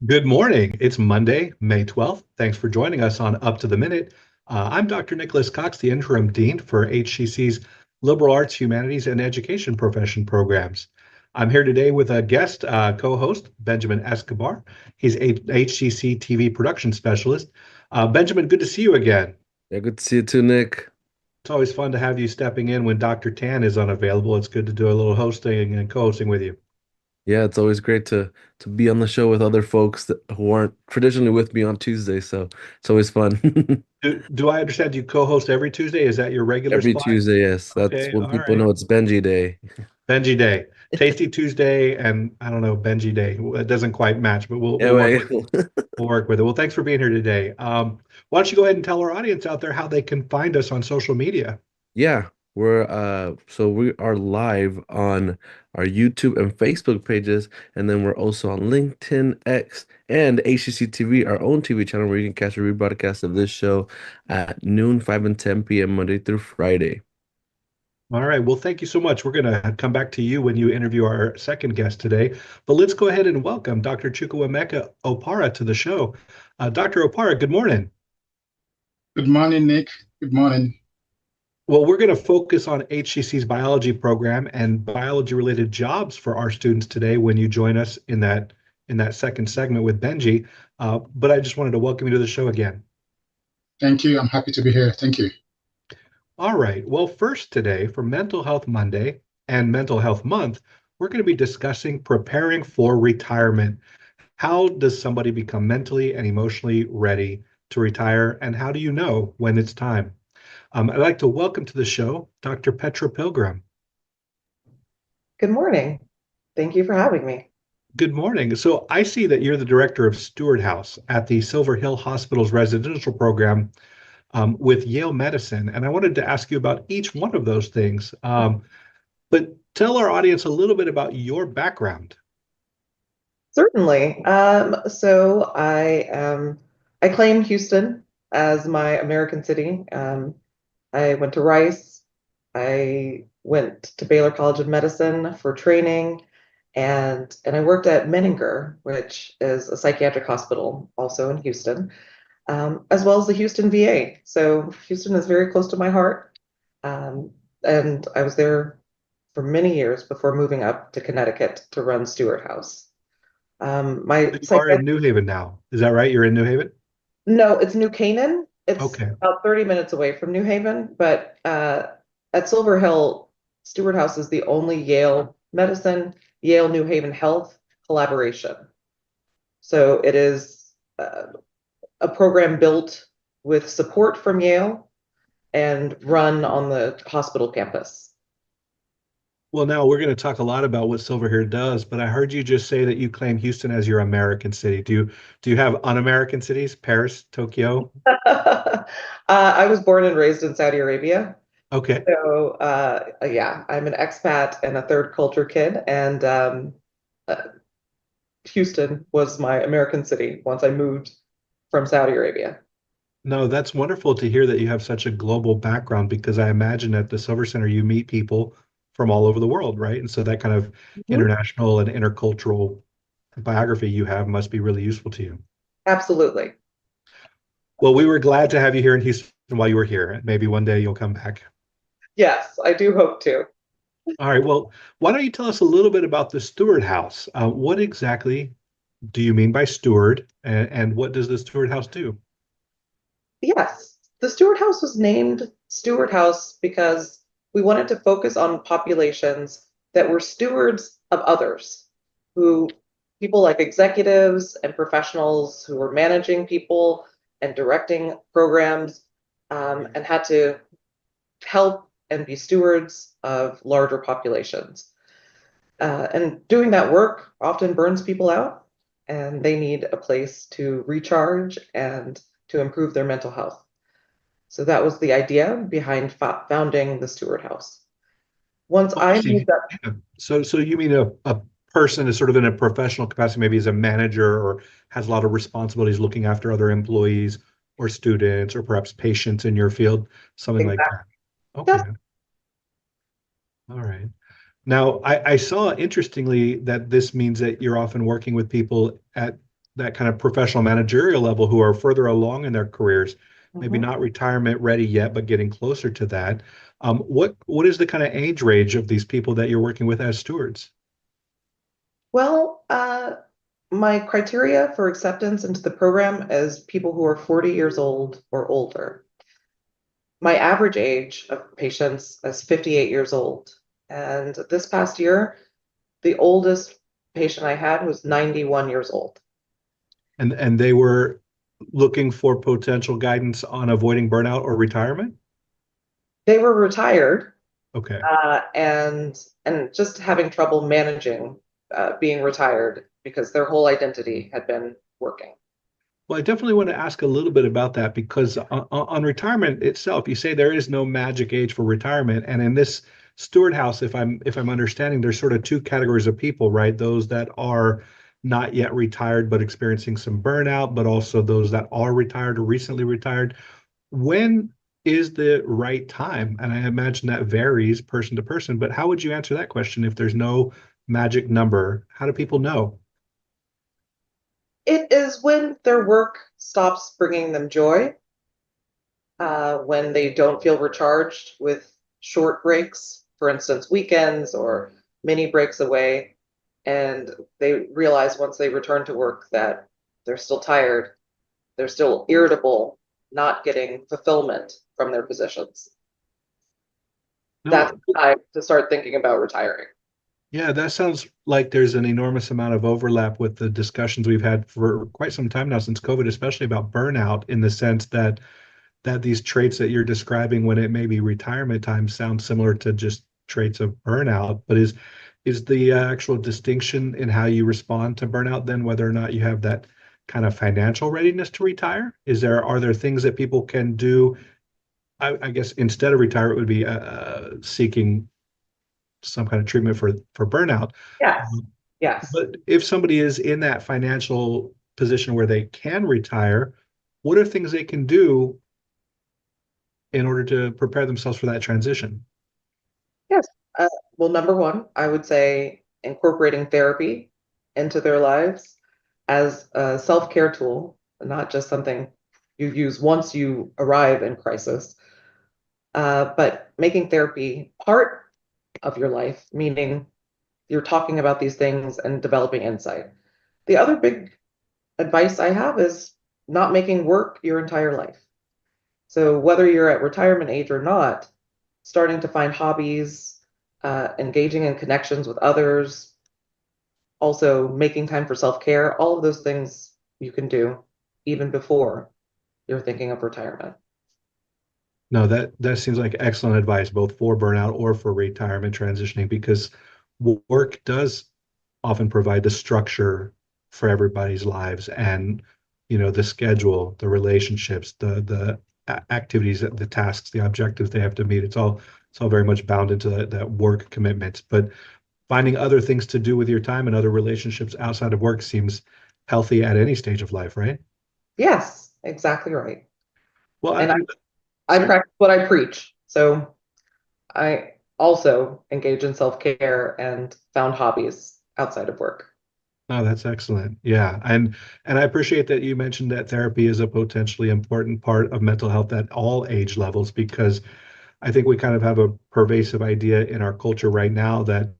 Good morning. It's Monday, May 12th. Thanks for joining us on Up to the Minute. I'm Dr. Nicholas Cox, the Interim Dean for HCC's Liberal Arts, Humanities, and Education Profession programs. I'm here today with a guest co-host, Benjamin Escobar. He's a HCC TV production specialist. Benjamin, good to see you again. Yeah, good to see you too, Nick. It's always fun to have you stepping in when Dr. Tan is unavailable. It's good to do a little hosting and co-hosting with you. Yeah, it's always great to be on the show with other folks who aren't traditionally with me on Tuesday, so it's always fun. Do I understand you co-host every Tuesday? Is that your regular Every spot? Tuesday, yes. That's Okay, when all people right. know it's Benji Day. Benji Day, Tasty Tuesday, and I don't know, Benji Day. It doesn't quite match, but we'll Yeah, we'll work wait. with we'll work with it. Well, thanks for being here today. Why don't you go ahead and tell our audience out there how they can find us on social media? Yeah, we are live on our YouTube and Facebook pages, and then we're also on LinkedIn, X, and HCCTV, our own TV channel where you can catch a rebroadcast of this show at noon, 5 and 10 p.m. Monday through Friday. All right. Well, thank you so much. We're going to come back to you when you interview our second guest today. But let's go ahead and welcome Dr. Chukwuemeka Opara to the show. Dr. Opara, good morning. Good morning, Nick. Good morning. Well, we're going to focus on HCC's biology program and biology-related jobs for our students today when you join us in that second segment with Benji. But I just wanted to welcome you to the show again. Thank you. I'm happy to be here. Thank you. All right. Well, first today for Mental Health Monday and Mental Health Month, we're going to be discussing preparing for retirement. How does somebody become mentally and emotionally ready to retire, and how do you know when it's time? I'd like to welcome to the show Dr. Petra Pilgrim. Good morning. Thank you for having me. Good morning. So I see that you're the director of Steward House at the Silver Hill Hospital's residential program with Yale Medicine. And I wanted to ask you about each one of those things. But tell our audience a little bit about your background. Certainly. I claim Houston as my American city. I went to Rice. I went to Baylor College of Medicine for training, and I worked at Menninger, which is a psychiatric hospital also in Houston, as well as the Houston VA. So Houston is very close to my heart. And I was there for many years before moving up to Connecticut to run Steward House. My You are in psychiatric, New Haven now. Is that right? You're in New Haven? no, it's New Canaan. It's Okay. about 30 minutes away from New Haven, but at Silver Hill, Steward House is the only Yale Medicine, Yale New Haven Health collaboration. So it is a program built with support from Yale and run on the hospital campus. Well, now we're going to talk a lot about what Silver Hair does, but I heard you just say that you claim Houston as your American city. Do you have un-American cities? Paris, Tokyo? I was born and raised in Saudi Arabia. Okay. So, yeah, I'm an expat and a third culture kid. And uh, Houston was my American city once I moved from Saudi Arabia. No, that's wonderful to hear that you have such a global background because I imagine at the Silver Center you meet people from all over the world, right? And so that kind of Mhm. international and intercultural biography you have must be really useful to you. Absolutely. Well, we were glad to have you here in Houston while you were here. Maybe one day you'll come back. Yes, I do hope to. All right. Well, why don't you tell us a little bit about the Steward House? What exactly do you mean by steward, and what does the Steward House do? Yes, the Steward House was named Steward House because we wanted to focus on populations that were stewards of others, who people like executives and professionals who were managing people and directing programs, and had to help and be stewards of larger populations. And doing that work often burns people out, and they need a place to recharge and to improve their mental health. So that was the idea behind founding the Steward House. Once Oh, I I see. moved up, Yeah. So you mean a person is sort of in a professional capacity, maybe as a manager or has a lot of responsibilities looking after other employees or students or perhaps patients in your field, something like exactly, that. Okay. yes, All right. Now, I saw interestingly that this means that you're often working with people at that kind of professional managerial level who are further along in their careers, maybe Mhm. not retirement ready yet, but getting closer to that. What is the kind of age range of these people that you're working with as stewards? Well, my criteria for acceptance into the program is people who are 40 years old or older. My average age of patients is 58 years old. And this past year, the oldest patient I had was 91 years old. And they were looking for potential guidance on avoiding burnout or retirement? They were retired, Okay. and just having trouble managing being retired because their whole identity had been working. Well, I definitely want to ask a little bit about that because on retirement itself, you say there is no magic age for retirement. And in this steward house, if I'm understanding, there's sort of two categories of people, right? Those that are not yet retired but experiencing some burnout, but also those that are retired or recently retired. When is the right time? And I imagine that varies person to person, but how would you answer that question if there's no magic number? How do people know? It is when their work stops bringing them joy, when they don't feel recharged with short breaks, for instance, weekends or mini breaks away, and they realize once they return to work that they're still tired, they're still irritable, not getting fulfillment from their positions. That's No, the time to start thinking about retiring. yeah, that sounds like there's an enormous amount of overlap with the discussions we've had for quite some time now since COVID, especially about burnout, in the sense that these traits that you're describing when it may be retirement time sound similar to just traits of burnout. But is the actual distinction in how you respond to burnout then whether or not you have that kind of financial readiness to retire? Are there things that people can do? I guess instead of retire, it would be seeking some kind of treatment for burnout. Yes, yes. But if somebody is in that financial position where they can retire, what are things they can do in order to prepare themselves for that transition? Yes. Well, number one, I would say incorporating therapy into their lives as a self-care tool, not just something you use once you arrive in crisis, but making therapy part of your life, meaning you're talking about these things and developing insight. The other big advice I have is not making work your entire life. So whether you're at retirement age or not, starting to find hobbies, engaging in connections with others, also making time for self-care, all of those things you can do even before you're thinking of retirement. No, that seems like excellent advice, both for burnout or for retirement transitioning, because work does often provide the structure for everybody's lives, and the schedule, the relationships, the activities, the tasks, the objectives they have to meet. It's all very much bound into that work commitments. But finding other things to do with your time and other relationships outside of work seems healthy at any stage of life, right? Yes, exactly right. Well, And I sorry. practice what I preach. So I also engage in self-care and found hobbies outside of work. Oh, that's excellent. Yeah. And I appreciate that you mentioned that therapy is a potentially important part of mental health at all age levels, because I think we kind of have a pervasive idea in our culture right now that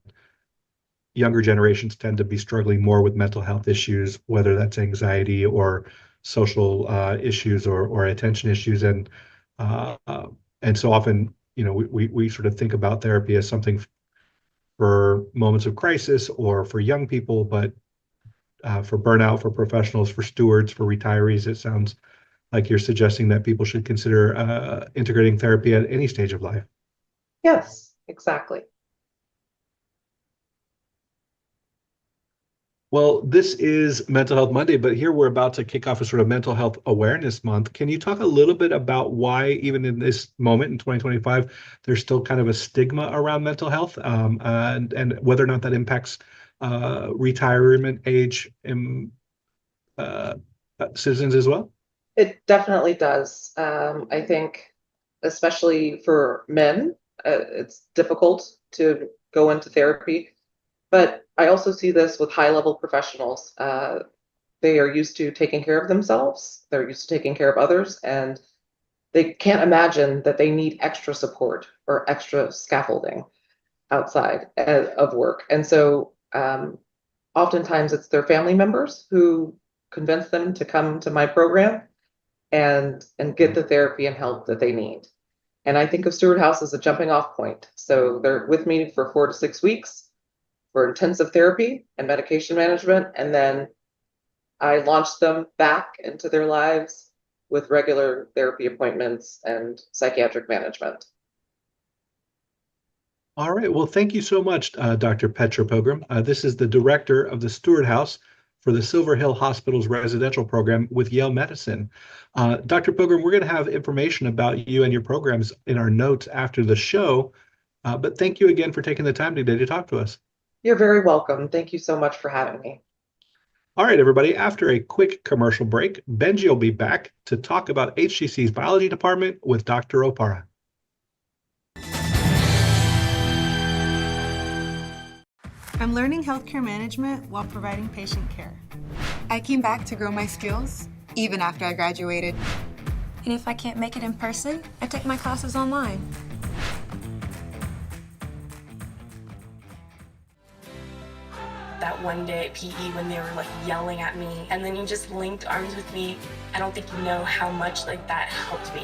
younger generations tend to be struggling more with mental health issues, whether that's anxiety or social issues or attention issues. Uh, uh, and so often, we sort of think about therapy as something for moments of crisis or for young people, but for burnout, for professionals, for stewards, for retirees. It sounds like you're suggesting that people should consider integrating therapy at any stage of life. Yes, exactly. Well, this is Mental Health Monday, but here we're about to kick off a sort of mental health awareness month. Can you talk a little bit about why, even in this moment in 2025, there's still kind of a stigma around mental health, and whether or not that impacts retirement age uh, citizens as well? It definitely does. I think, especially for men, it's difficult to go into therapy. But I also see this with high level professionals. They are used to taking care of themselves. They're used to taking care of others, and they can't imagine that they need extra support or extra scaffolding outside of work. And so oftentimes it's their family members who convince them to come to my program and get the therapy and help that they need. And I think of Steward House as a jumping off point. So they're with me for 4 to 6 weeks for intensive therapy and medication management. And then I launch them back into their lives with regular therapy appointments and psychiatric management. All right. Well, thank you so much, Dr. Petra Pilgrim. This is the director of the Steward House for the Silver Hill Hospital's residential program with Yale Medicine. Dr. Pilgrim, we're going to have information about you and your programs in our notes after the show. But thank you again for taking the time today to talk to us. You're very welcome. Thank you so much for having me. All right, everybody. After a quick commercial break, Benji will be back to talk about HCC's biology department with Dr. Opara. I'm learning healthcare management while providing patient care. I came back to grow my skills, even after I graduated. And if I can't make it in person, I take my classes online. That one day at PE when they were like yelling at me, and then you just linked arms with me. I don't think you know how much like that helped me.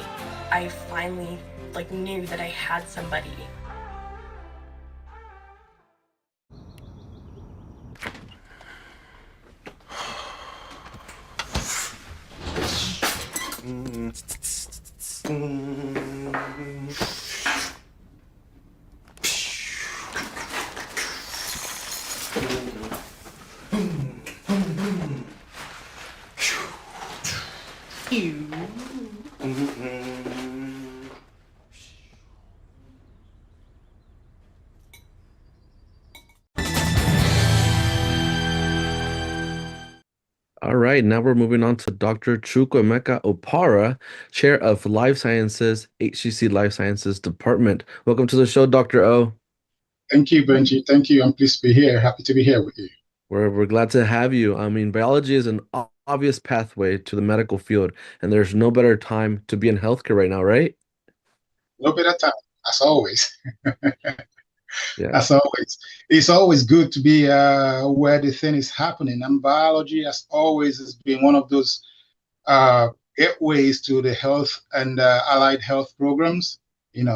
I finally like knew that I had somebody. All right, now we're moving on to Dr. Chukwuemeka Opara, Chair of Life Sciences, HCC Life Sciences Department. Welcome to the show, Dr. O. Thank you, Benji. Thank you. I'm pleased to be here. Happy to be here with you. We're glad to have you. I mean, biology is an obvious pathway to the medical field, and there's no better time to be in healthcare right now, right? No better time, as always. Yeah. As always. It's always good to be where the thing is happening. And biology, as always, has been one of those gateways to the health and allied health programs.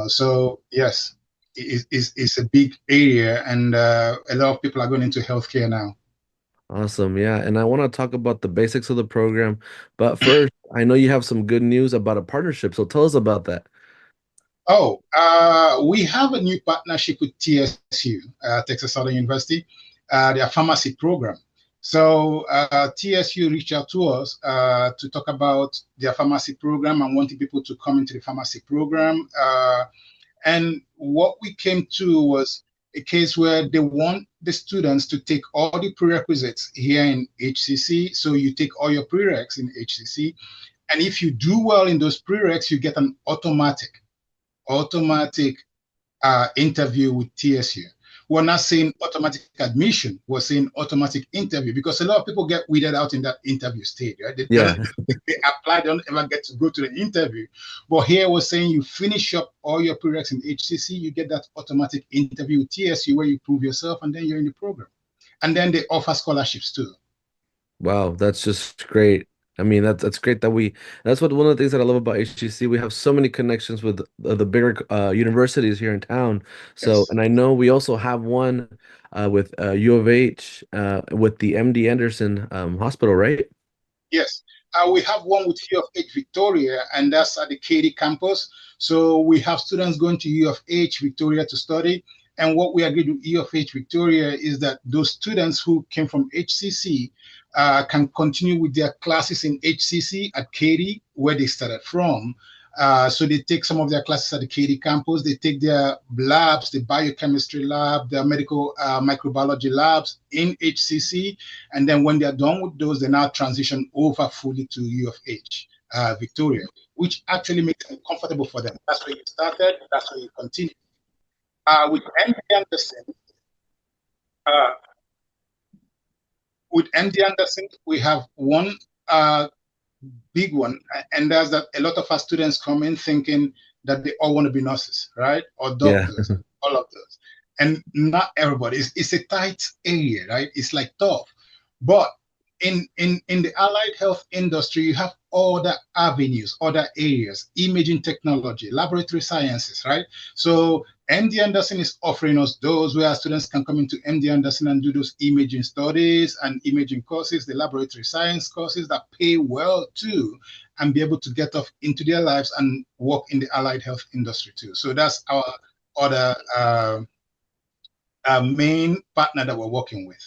So yes, it's a big area, and a lot of people are going into healthcare now. Awesome. Yeah. And I want to talk about the basics of the program. But first, I know you have some good news about a partnership. So tell us about that. Oh, we have a new partnership with TSU, Texas Southern University, their pharmacy program. So TSU reached out to us to talk about their pharmacy program and wanting people to come into the pharmacy program. And what we came to was a case where they want the students to take all the prerequisites here in HCC. So you take all your prereqs in HCC. And if you do well in those prereqs, you get an automatic interview with TSU. We're not saying automatic admission, we're saying automatic interview, because a lot of people get weeded out in that interview stage, right? They apply, they don't ever get to go to the interview. But here we're saying you finish up all your prereqs in HCC, you get that automatic interview with TSU where you prove yourself, and then you're in the program. And then they offer scholarships too. Wow, that's just great. I mean, that's great that that's one of the things that I love about HCC. We have so many connections with the bigger universities here in town. So, Yes. and I know we also have one with U of H with the MD Anderson Hospital, right? Yes. We have one with U of H Victoria, and that's at the Katy campus. So we have students going to U of H Victoria to study. And what we agreed with U of H Victoria is that those students who came from HCC can continue with their classes in HCC at Katy, where they started from. So they take some of their classes at the Katy campus. They take their labs, the biochemistry lab, their medical microbiology labs in HCC. And then when they're done with those, they now transition over fully to U of H Victoria, which actually makes it comfortable for them. That's where you started. That's where you continue. With MD Anderson, With MD Anderson, we have one big one, and that's that a lot of our students come in thinking that they all want to be nurses, right? Or Yeah. doctors, all of those. And not everybody. It's a tight area, right? It's like tough. But in the allied health industry, you have other avenues, other areas, imaging technology, laboratory sciences, right? So MD Anderson is offering us those where our students can come into MD Anderson and do those imaging studies and imaging courses, the laboratory science courses that pay well too, and be able to get off into their lives and work in the allied health industry too. So that's our other main partner that we're working with.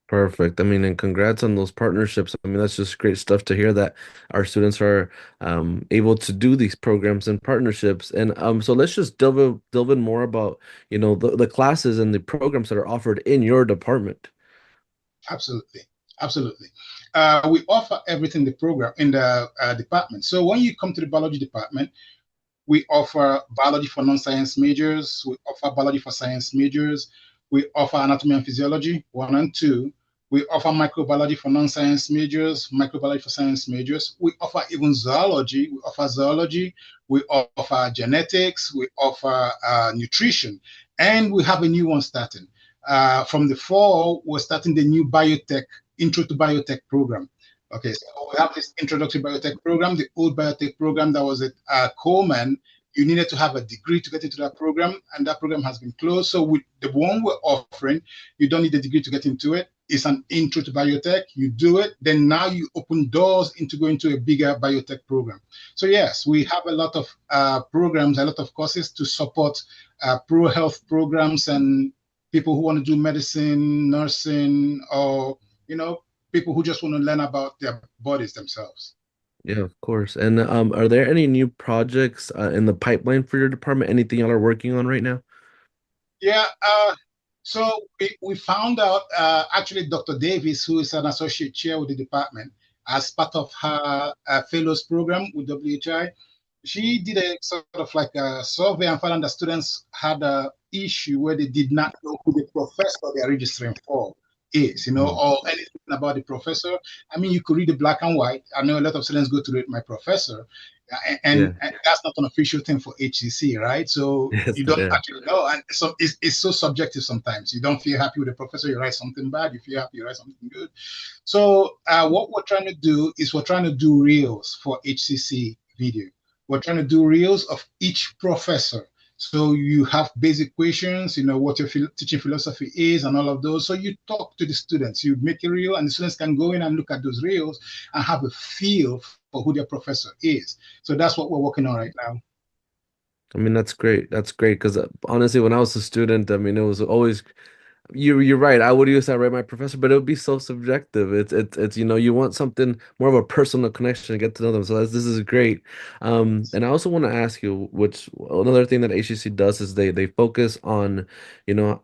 Perfect. I mean, and congrats on those partnerships. I mean, that's just great stuff to hear that our students are able to do these programs and partnerships. And so let's just delve in more about, the classes and the programs that are offered in your department. Absolutely. Absolutely. We offer everything in the program in the department. So when you come to the biology department, we offer biology for non-science majors. We offer biology for science majors. We offer anatomy and physiology 1 and 2. We offer microbiology for non-science majors, microbiology for science majors. We offer even zoology. We offer zoology. We offer genetics. We offer nutrition. And we have a new one starting. From the fall, we're starting the new biotech, intro to biotech program. Okay, so we have this introductory biotech program. The old biotech program that was at Coleman, you needed to have a degree to get into that program, and that program has been closed. So with the one we're offering, you don't need a degree to get into it. It's an intro to biotech. You do it, then now you open doors into going to a bigger biotech program. So yes, we have a lot of programs, a lot of courses to support pro health programs and people who want to do medicine, nursing, or people who just want to learn about their bodies themselves. Yeah, of course. And are there any new projects in the pipeline for your department? Anything y'all are working on right now? Yeah, so we found out actually Dr. Davis, who is an associate chair with the department, as part of her fellows program with WHI, she did a sort of like a survey and found that students had an issue where they did not know who the professor they're registering for is, or anything about the professor. I mean, you could read the black and white. I know a lot of students go to read my professor, and that's not an official thing for HCC, right? So Yes, you don't yeah. actually know, and so it's so subjective sometimes. You don't feel happy with the professor, you write something bad. You feel happy, you write something good. So what we're trying to do is we're trying to do reels for HCC video. We're trying to do reels of each professor. So you have basic questions, what your teaching philosophy is and all of those. So you talk to the students, you make a reel, and the students can go in and look at those reels and have a feel for who their professor is. So that's what we're working on right now. I mean, that's great. That's great because honestly, when I was a student, I mean, it was always you're right. I would use that right, my professor, but it would be so subjective. It's you want something more of a personal connection to get to know them. So this is great. And I also want to ask you, which another thing that HCC does is they focus on, you know,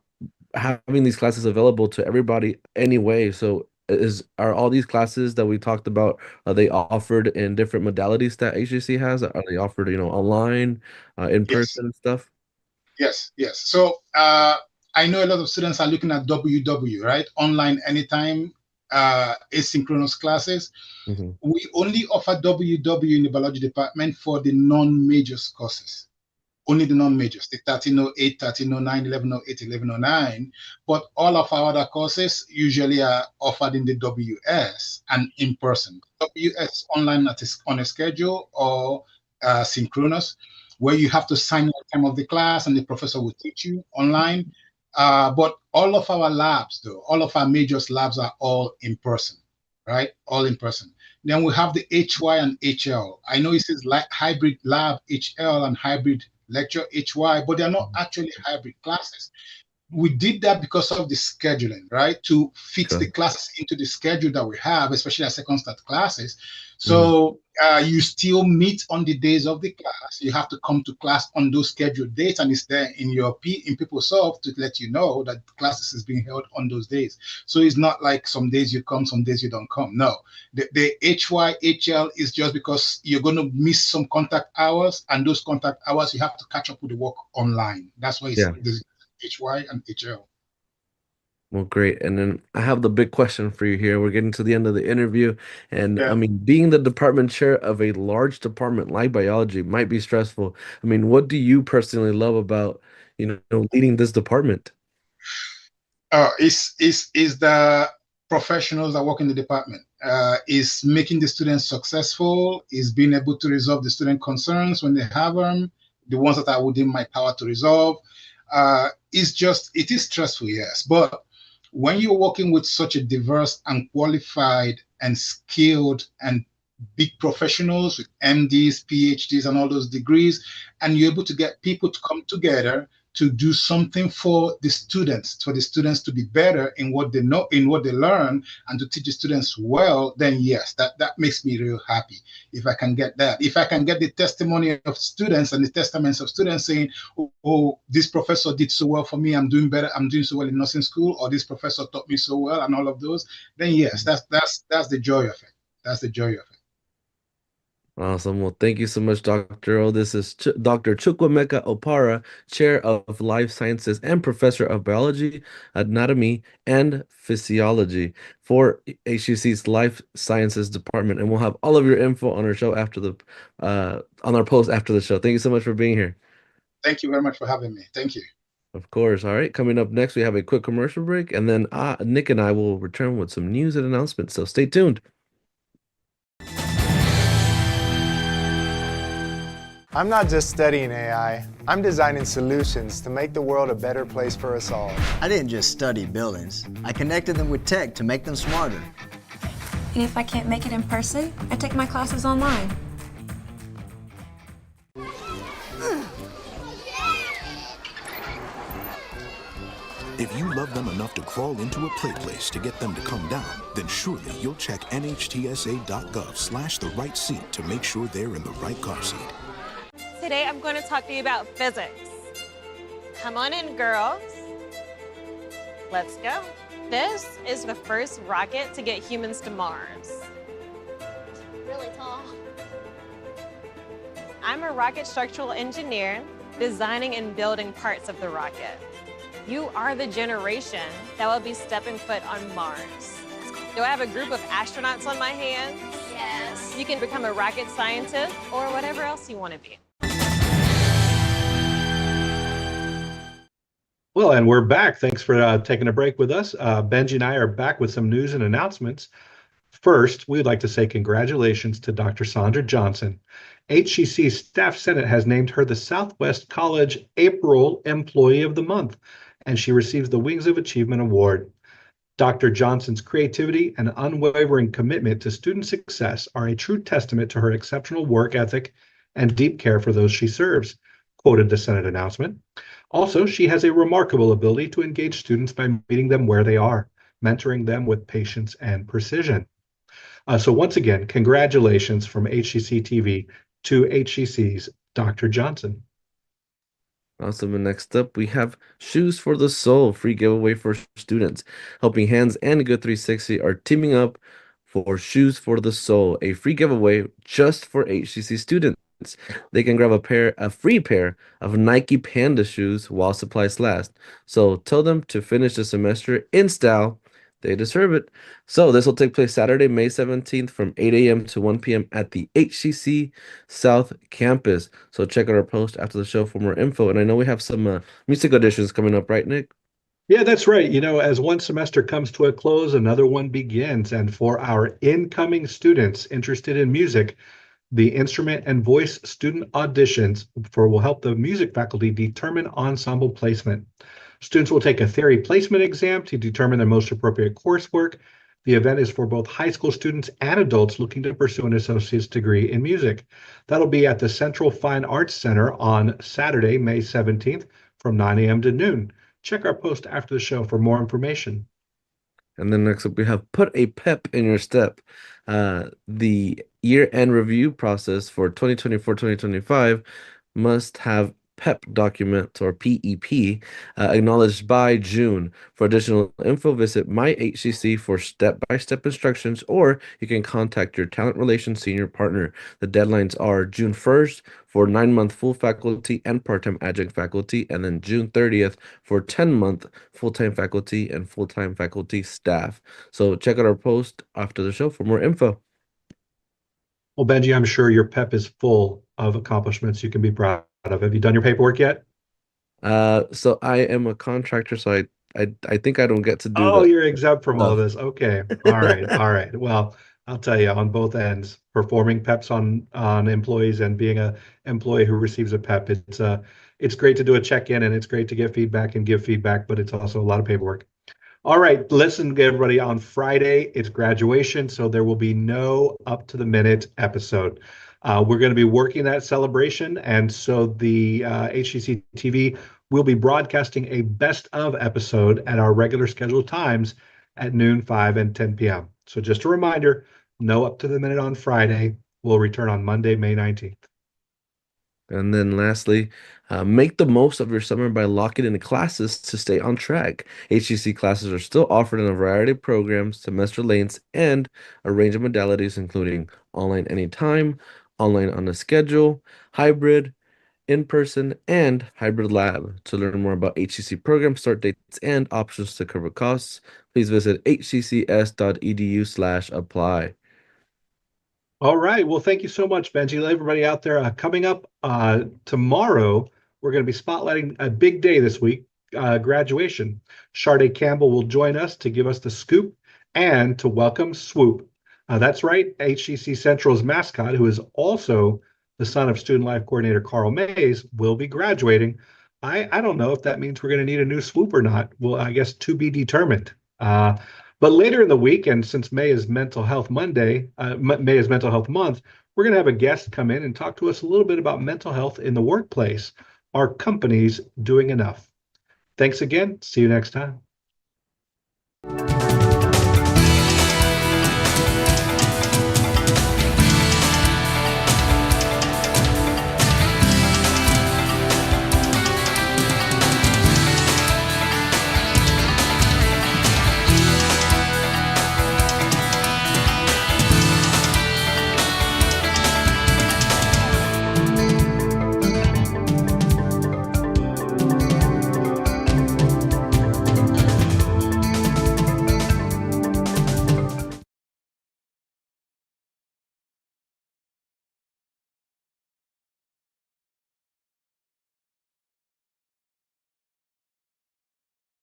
having these classes available to everybody anyway. So are all these classes that we talked about, are they offered in different modalities that HCC has? Are they offered, online, in Yes. person stuff? Yes. So I know a lot of students are looking at WW, right? Online anytime, asynchronous classes. Mhm. We only offer WW in the biology department for the non-majors courses. Only the non-majors, the 1308, 1309, 1108, 1109. But all of our other courses usually are offered in the WS and in person. WS online on a schedule or synchronous, where you have to sign the time of the class and the professor will teach you online. But all of our labs, though, all of our majors labs are all in person, right? All in person. Then we have the HY and HL. I know it says like hybrid lab HL and hybrid lecture HY, but they're not actually hybrid classes. We did that because of the scheduling, right? To fit Sure. the classes into the schedule that we have, especially our second start classes. So you still meet on the days of the class. You have to come to class on those scheduled dates, and it's there in your in PeopleSoft to let you know that classes is being held on those days. So it's not like some days you come, some days you don't come. No, the HY, HL is just because you're going to miss some contact hours, and those contact hours you have to catch up with the work online. That's why it's Yeah. this HY and HL. Well, great. And then I have the big question for you here. We're getting to the end of the interview. And I Yeah. mean, being the department chair of a large department like biology might be stressful. I mean, what do you personally love about, leading this department? Is the professionals that work in the department. Is making the students successful, is being able to resolve the student concerns when they have them, the ones that are within my power to resolve. It is stressful, yes. But when you're working with such a diverse and qualified and skilled and big professionals with MDs, PhDs, and all those degrees, and you're able to get people to come together to do something for the students to be better in what they know, in what they learn, and to teach the students well, then yes, that makes me real happy if I can get that. If I can get the testimony of students and the testaments of students saying, oh, this professor did so well for me, I'm doing better, I'm doing so well in nursing school, or this professor taught me so well, and all of those, then yes, that's the joy of it. That's the joy of it. Awesome. Well, thank you so much, Dr. O. This is Dr. Chukwuemeka Opara, Chair of Life Sciences and Professor of Biology, Anatomy, and Physiology for HCC's Life Sciences Department. And we'll have all of your info on our show on our post after the show. Thank you so much for being here. Thank you very much for having me. Thank you. Of course. All right. Coming up next, we have a quick commercial break, and then Nick and I will return with some news and announcements. So stay tuned. I'm not just studying AI, I'm designing solutions to make the world a better place for us all. I didn't just study buildings, I connected them with tech to make them smarter. And if I can't make it in person, I take my classes online. If you love them enough to crawl into a play place to get them to come down, then surely you'll check nhtsa.gov/the right seat to make sure they're in the right car seat. Today I'm going to talk to you about physics. Come on in, girls. Let's go. This is the first rocket to get humans to Mars. Really tall. I'm a rocket structural engineer, designing and building parts of the rocket. You are the generation that will be stepping foot on Mars. Do I have a group of astronauts on my hands? Yes. You can become a rocket scientist or whatever else you want to be. Well, and we're back. Thanks for taking a break with us. Benji and I are back with some news and announcements. First, we'd like to say congratulations to Dr. Sandra Johnson. HCC Staff Senate has named her the Southwest College April Employee of the Month, and she receives the Wings of Achievement Award. Dr. Johnson's creativity and unwavering commitment to student success are a true testament to her exceptional work ethic and deep care for those she serves, quoted the Senate announcement. Also, she has a remarkable ability to engage students by meeting them where they are, mentoring them with patience and precision. So once again, congratulations from HCCTV to HCC's Dr. Johnson. Awesome. And next up, we have Shoes for the Soul, free giveaway for students. Helping Hands and Good 360 are teaming up for Shoes for the Soul, a free giveaway just for HCC students. They can grab a free pair of Nike Panda shoes while supplies last. So tell them to finish the semester in style. They deserve it. So this will take place Saturday, May 17th from 8 a.m. to 1 p.m. at the HCC South Campus. So check out our post after the show for more info. And I know we have some music auditions coming up, right, Nick? Yeah, that's right. You know, as one semester comes to a close, another one begins. And for our incoming students interested in music, the instrument and voice student auditions will help the music faculty determine ensemble placement. Students will take a theory placement exam to determine their most appropriate coursework. The event is for both high school students and adults looking to pursue an associate's degree in music. That'll be at the Central Fine Arts Center on Saturday, May 17th from 9 a.m. to noon. Check our post after the show for more information. And then next up, we have Put a Pep in Your Step. The year-end review process for 2024-2025 must have PEP document or PEP acknowledged by June. For additional info, visit My HCC for step-by-step instructions, or you can contact your talent relations senior partner. The deadlines are June 1st for 9-month full faculty and part-time adjunct faculty, and then June 30th for 10-month full-time faculty and full-time faculty staff. So check out our post after the show for more info. Well, Benji, I'm sure your PEP is full of accomplishments you can be proud of. Have you done your paperwork yet? So I am a contractor, so I think I don't get to do Oh, the you're exempt from all of stuff. this. Okay. All right. All right. Well, I'll tell you, on both ends, performing PEPs on employees and being a employee who receives a PEP, it's great to do a check-in and it's great to get feedback and give feedback, but it's also a lot of paperwork. All right, listen, everybody, on Friday, it's graduation, so there will be no up-to-the-minute episode. We're going to be working that celebration, and so the HCC TV will be broadcasting a best-of episode at our regular scheduled times at noon, 5, and 10 p.m. So just a reminder, no up-to-the-minute on Friday. We'll return on Monday, May 19th. And then lastly, make the most of your summer by locking in classes to stay on track. HCC classes are still offered in a variety of programs, semester lengths, and a range of modalities, including online anytime, online on a schedule, hybrid, in-person, and hybrid lab. To learn more about HCC program start dates and options to cover costs, please visit hccs.edu/apply. All right. Well, thank you so much, Benji. Everybody out there, coming up tomorrow, we're going to be spotlighting a big day this week, graduation. Sharday Campbell will join us to give us the scoop and to welcome Swoop. That's right, HCC Central's mascot, who is also the son of Student Life Coordinator Carl Mays, will be graduating. I don't know if that means we're going to need a new Swoop or not. Well, I guess to be determined. But later in the week, and since May is Mental Health Monday, May is Mental Health Month, we're going to have a guest come in and talk to us a little bit about mental health in the workplace. Are companies doing enough? Thanks again. See you next time.